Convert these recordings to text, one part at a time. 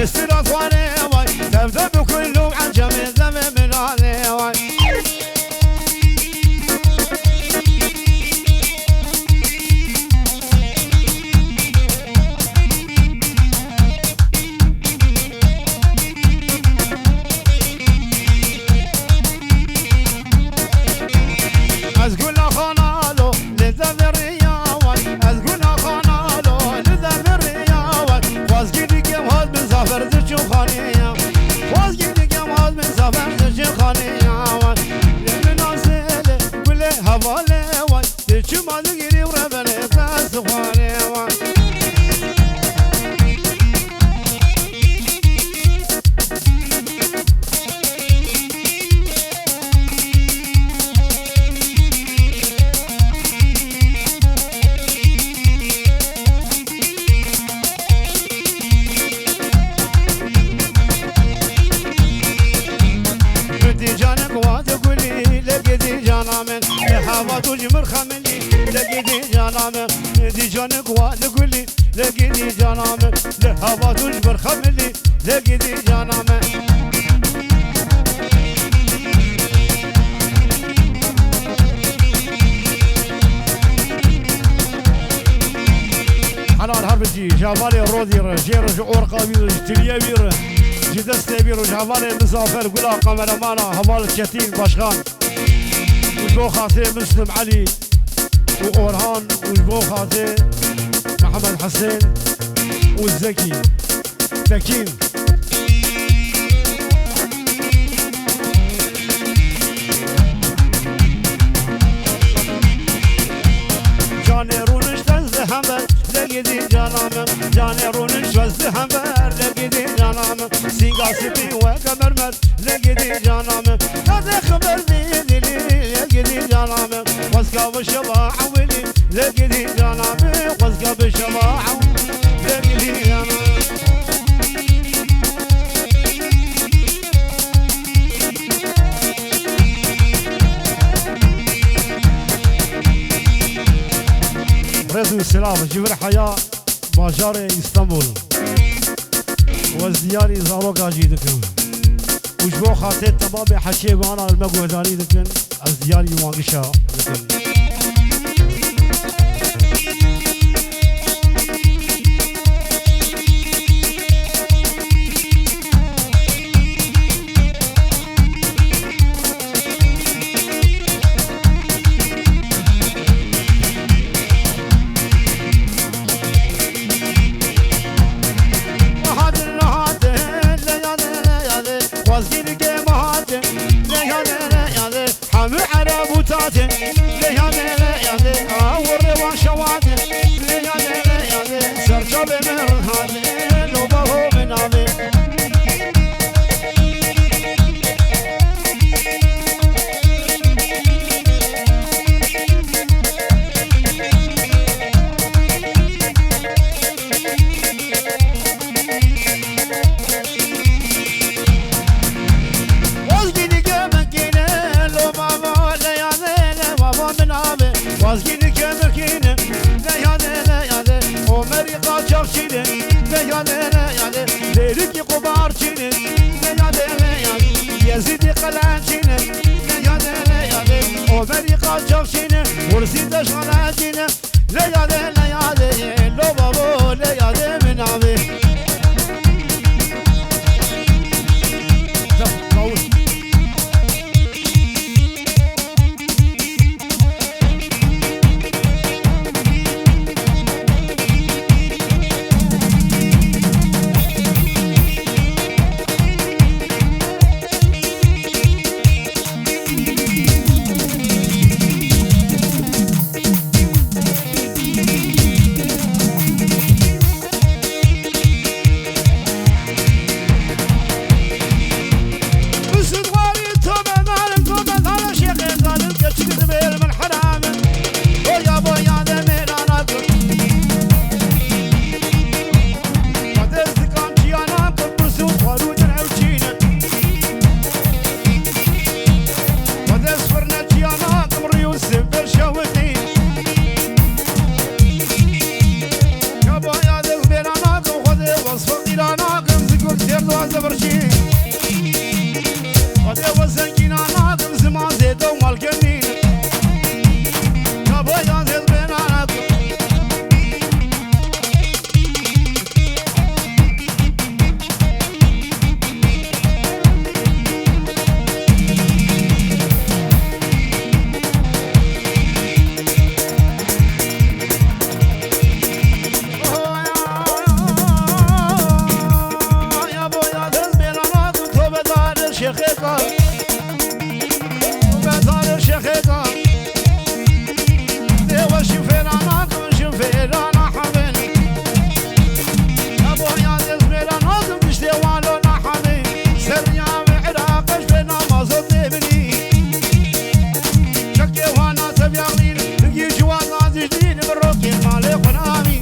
استرات واني واي ذبذب كله عن جميع ذنب من علي واي تجمر خملي لقيتي جنامه دي جانك وتقولي لقيتي جنامه لهوا تجمر خملي لقيتي جنامه حلال هربجي جابالي رودي جير جعور قابير جتليه بير جدست بير جابالي مسافر قلا قمرمانا هوال شتيل باشخان وجبو خاطي مسلم علي وأورهان وجبو خاطي محمد حسين والزكي تكين جاني رونش تزدهمر لقيدي جانامر جاني رونش تزدهمر لقيدي جانامر سينغا سيبي وكمرمر لقيدي جانامر هذا خبر بيدي لقيدي جانامر واسكا بالشباع ولي لقيدي جانامر واسكا بالشباع لقيدي جانامر رزق السلام جبر حياة باجار اسطنبول وزدياري زاروكا جيدكم وجبو خاطر تمام حكي وانا المقوداني دكن ازدياري واقشا دكن شيخيكا وبدار شيخيكا ديوا شفيرانا كون شفيرانا حبين ابو يا زميرانا كون شتيوالونا حبين سريا بعراق شبينا ما صدني بني شكي وانا تبيغلين يجي وانا زجدين بالروكي مالي قنامي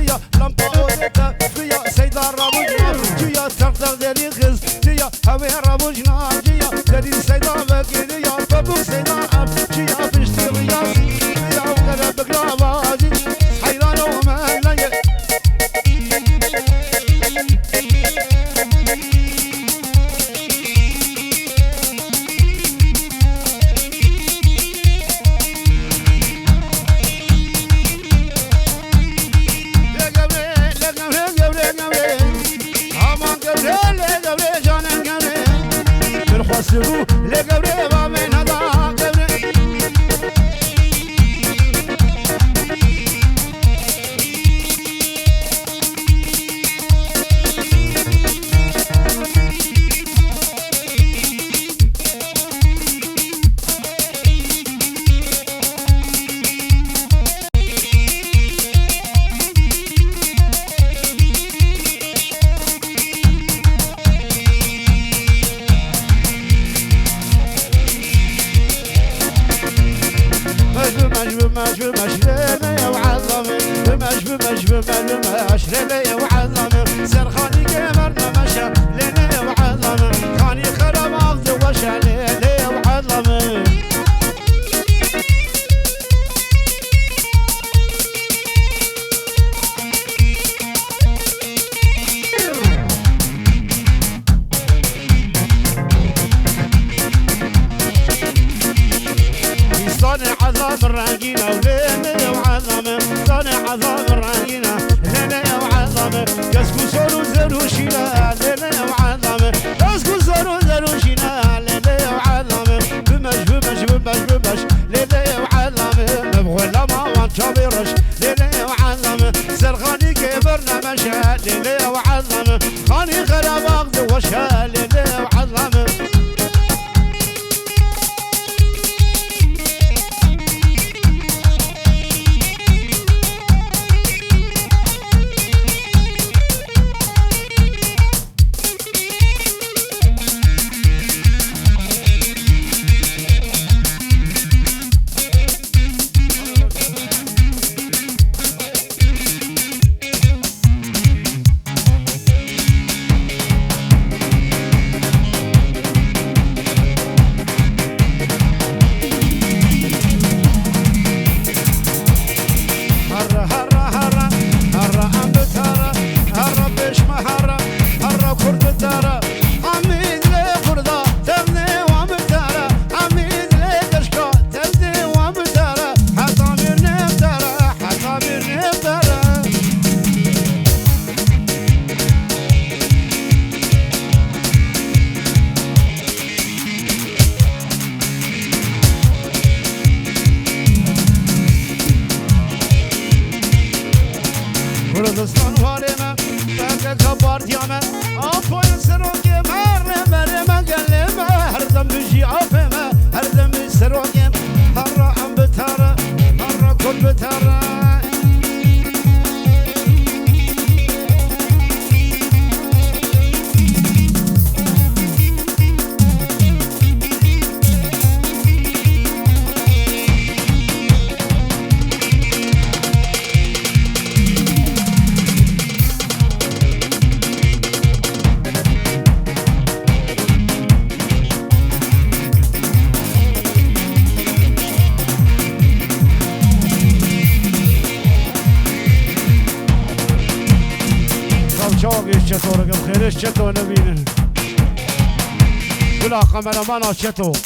جیا لمپا جیا سیدار رابوجنا جیا تقدر داری خز جیا همه رابوجنا جیا داری سیدار بگیری یا فبوک سیدار اب جیا پشتی ریاضی جیا وقت بگلا بازی حیران و مهلنگ سبو لقبري بامين هذا قبري مشلنا وعظمي مشلنا وعظمي سرخاني كمرنا مشى لنا وعظمي خاني خرب أخذ وشى لنا وعظمي صانع عظام الرنجينة ولينا وعظمه صانع عظام الرنجينة لينا وعظمه كسكو صاروا زرو شينا لينا وعظمه كسكو صاروا زرو شينا لينا وعظمه بمش لينا وعظمه نبغى لما وانت بيرش لينا وعظمه سرخاني كبرنا مشى لينا وعظمه خاني خراب أخذ وشى لينا وعظمه کردستان وارم بگه کباردیام آفای سرونگم هر من گلم هر دم بجی آفم هر دم سرونگم هر را ام بتاره هر را کل بتاره شاقش چطوره که خیرش چطور نبینه بلا قمرمان چطور